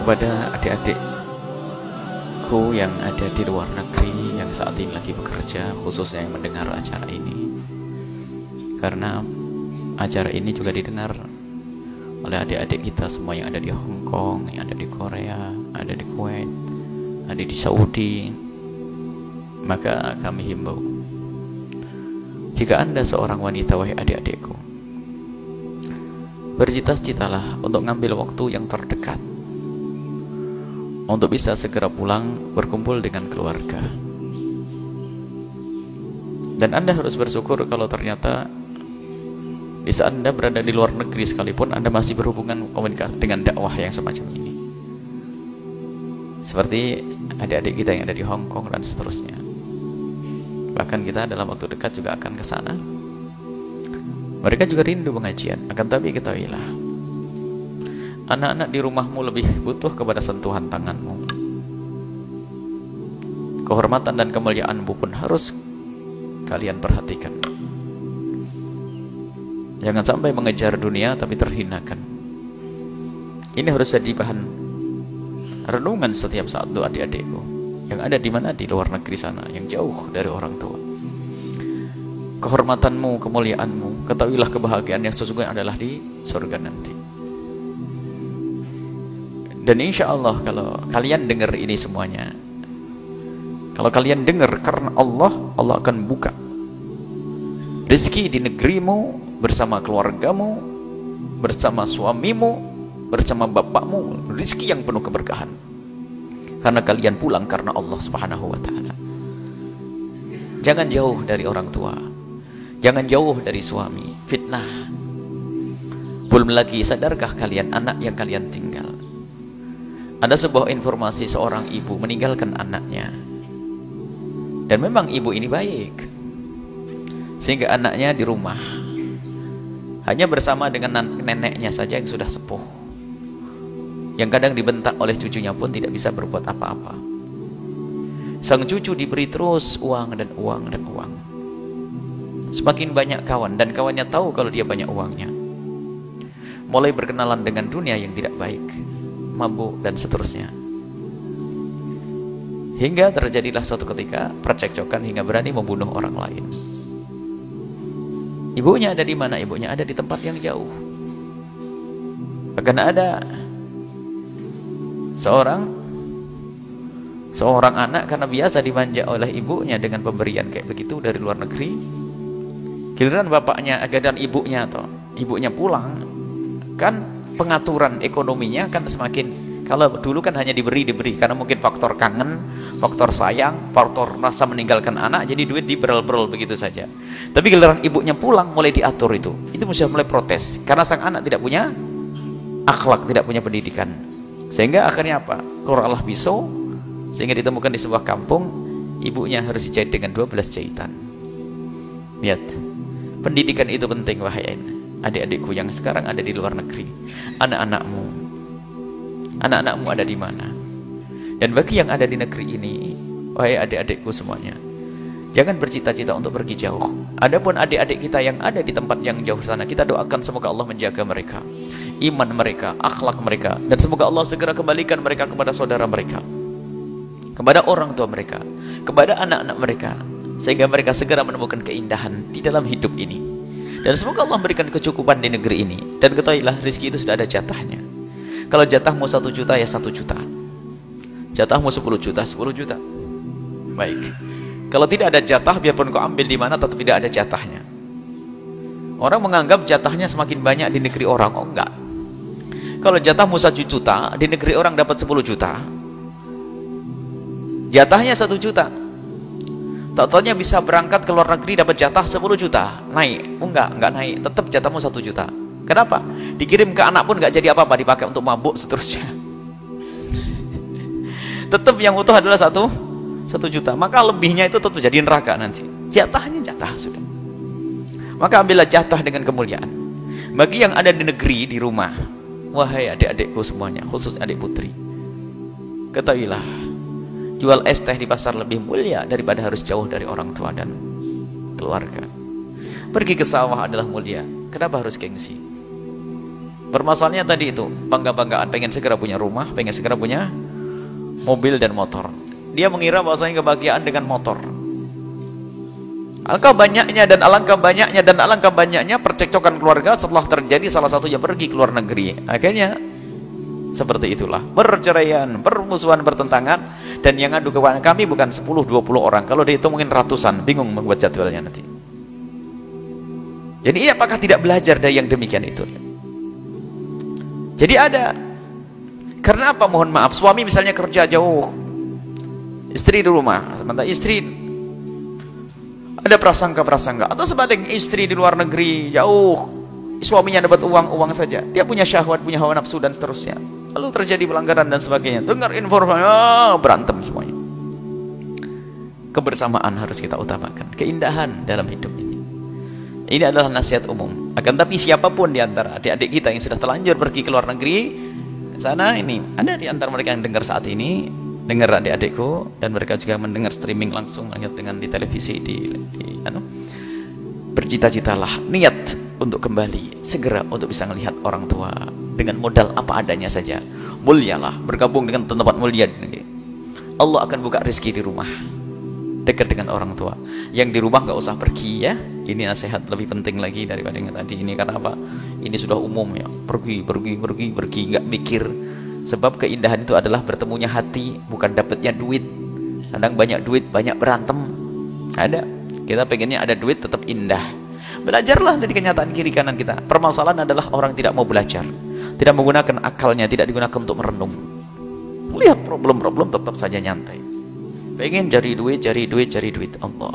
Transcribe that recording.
Kepada adik-adikku yang ada di luar negeri yang saat ini lagi bekerja, khususnya yang mendengar acara ini, karena acara ini juga didengar oleh adik-adik kita semua yang ada di Hong Kong, yang ada di Korea, ada di Kuwait, ada di Saudi. Maka kami himbau, jika Anda seorang wanita, wahai adik-adikku, bercita-citalah untuk ngambil waktu yang terdekat untuk bisa segera pulang berkumpul dengan keluarga. Dan Anda harus bersyukur kalau ternyata di saat Anda berada di luar negeri sekalipun Anda masih berhubungan komunikasi dengan dakwah yang semacam ini. Seperti adik-adik kita yang ada di Hong Kong dan seterusnya. Bahkan kita dalam waktu dekat juga akan ke sana. Mereka juga rindu pengajian. Akan tapi ketahuilah, anak-anak di rumahmu lebih butuh kepada sentuhan tanganmu. Kehormatan dan kemuliaanmu pun harus kalian perhatikan. Jangan sampai mengejar dunia tapi terhinakan. Ini harus jadi bahan renungan setiap saat doa adik-adikku yang ada di mana, di luar negeri sana, yang jauh dari orang tua. Kehormatanmu, kemuliaanmu, ketahuilah kebahagiaan yang sesungguhnya adalah di surga nanti. Dan insya Allah kalau kalian dengar ini semuanya, kalau kalian dengar karena Allah, Allah akan buka rezeki di negerimu, bersama keluargamu, bersama suamimu, bersama bapakmu, rezeki yang penuh keberkahan. Karena kalian pulang karena Allah Subhanahu wa ta'ala. Jangan jauh dari orang tua, jangan jauh dari suami, fitnah. Belum lagi, sadarkah kalian anak yang kalian tinggal? Ada sebuah informasi seorang ibu meninggalkan anaknya, dan memang ibu ini baik, sehingga anaknya di rumah hanya bersama dengan neneknya saja yang sudah sepuh, yang kadang dibentak oleh cucunya pun tidak bisa berbuat apa-apa. Sang cucu diberi terus uang dan uang dan uang. Semakin banyak kawan, dan kawannya tahu kalau dia banyak uangnya. Mulai berkenalan dengan dunia yang tidak baik, mabuk dan seterusnya. Hingga terjadilah suatu ketika percekcokan hingga berani membunuh orang lain. Ibunya ada di mana? Ibunya ada di tempat yang jauh. Bahkan ada seorang anak karena biasa dimanja oleh ibunya dengan pemberian kayak begitu dari luar negeri. Giliran bapaknya, giliran ibunya atau ibunya pulang, kan pengaturan ekonominya kan semakin, kalau dulu kan hanya diberi karena mungkin faktor kangen, faktor sayang, faktor rasa meninggalkan anak, jadi duit diberel-berel begitu saja. Tapi giliran ibunya pulang mulai diatur itu mesti mulai protes karena sang anak tidak punya akhlak, tidak punya pendidikan. Sehingga akhirnya apa? Keluarlah pisau, sehingga ditemukan di sebuah kampung ibunya harus dijahit dengan 12 jahitan. Lihat, pendidikan itu penting wahai adik-adikku yang sekarang ada di luar negeri. Anak-anakmu ada di mana? Dan bagi yang ada di negeri ini, wahai adik-adikku semuanya, jangan bercita-cita untuk pergi jauh. Adapun adik-adik kita yang ada di tempat yang jauh sana, kita doakan semoga Allah menjaga mereka, iman mereka, akhlak mereka, dan semoga Allah segera kembalikan mereka kepada saudara mereka, kepada orang tua mereka, kepada anak-anak mereka, sehingga mereka segera menemukan keindahan di dalam hidup ini. Dan semoga Allah memberikan kecukupan di negeri ini. Dan ketahuilah, rezeki itu sudah ada jatahnya. Kalau jatahmu 1 juta, ya 1 juta. Jatahmu 10 juta, 10 juta. Baik. Kalau tidak ada jatah, biarpun kau ambil di mana, tetap tidak ada jatahnya. Orang menganggap jatahnya semakin banyak di negeri orang. Oh enggak. Kalau jatahmu 1 juta, di negeri orang dapat 10 juta. Jatahnya 1 juta. Tak-taunya bisa berangkat ke luar negeri dapat jatah 10 juta. Naik. Oh enggak naik. Tetap jatahmu 1 juta. Kenapa? Dikirim ke anak pun enggak jadi apa-apa, dipakai untuk mabuk seterusnya. Tetap yang utuh adalah 1 juta. Maka lebihnya itu tetap jadi neraka nanti. Jatahnya jatah sudah. Maka ambillah jatah dengan kemuliaan. Bagi yang ada di negeri, di rumah, wahai adik-adikku semuanya, khusus adik putri, ketahuilah, jual es teh di pasar lebih mulia daripada harus jauh dari orang tua dan keluarga. Pergi ke sawah adalah mulia. Kenapa harus gengsi? Permasalahannya tadi itu, bangga-banggaan, pengen segera punya rumah, pengen segera punya mobil dan motor. Dia mengira bahwasanya kebahagiaan dengan motor. Alangkah banyaknya dan alangkah banyaknya dan alangkah banyaknya percekcokan keluarga setelah terjadi salah satunya pergi ke luar negeri. Akhirnya seperti itulah, berceraian, permusuhan, bertentangan, dan yang ngadu kepada kami bukan 10-20 orang, kalau dihitung mungkin ratusan, bingung membuat jadwalnya nanti. Jadi apakah tidak belajar dari yang demikian itu? Jadi ada, karena apa? Mohon maaf, suami misalnya kerja jauh, istri di rumah, sementara istri ada prasangka-prasangka, atau sebaliknya istri di luar negeri jauh, suaminya dapat uang saja, dia punya syahwat, punya hawa nafsu dan seterusnya, lalu terjadi pelanggaran dan sebagainya, dengar informasi, berantem semuanya. Kebersamaan harus kita utamakan, keindahan dalam hidup ini. Ini adalah nasihat umum. Akan tapi siapapun di antara adik-adik kita yang sudah terlanjur pergi ke luar negeri sana, ini ada di antara mereka yang dengar saat ini, dengar adik-adikku, dan mereka juga mendengar streaming langsung, lihat dengan di televisi, bercita-citalah, niat untuk kembali segera untuk bisa melihat orang tua dengan modal apa adanya saja, mulialah, bergabung dengan tempat mulia. Allah akan buka rezeki di rumah, dekat dengan orang tua. Yang di rumah nggak usah pergi ya, ini nasihat lebih penting lagi daripada yang tadi ini. Karena apa? Ini sudah umum ya, pergi nggak mikir. Sebab keindahan itu adalah bertemunya hati, bukan dapatnya duit. Kadang banyak duit, banyak berantem. Ada. Kita pengennya ada duit tetap indah. Belajarlah dari kenyataan kiri kanan kita. Permasalahan adalah orang tidak mau belajar, tidak menggunakan akalnya, tidak digunakan untuk merenung. Lihat problem-problem tetap saja nyantai. Pengen cari duit, Allah.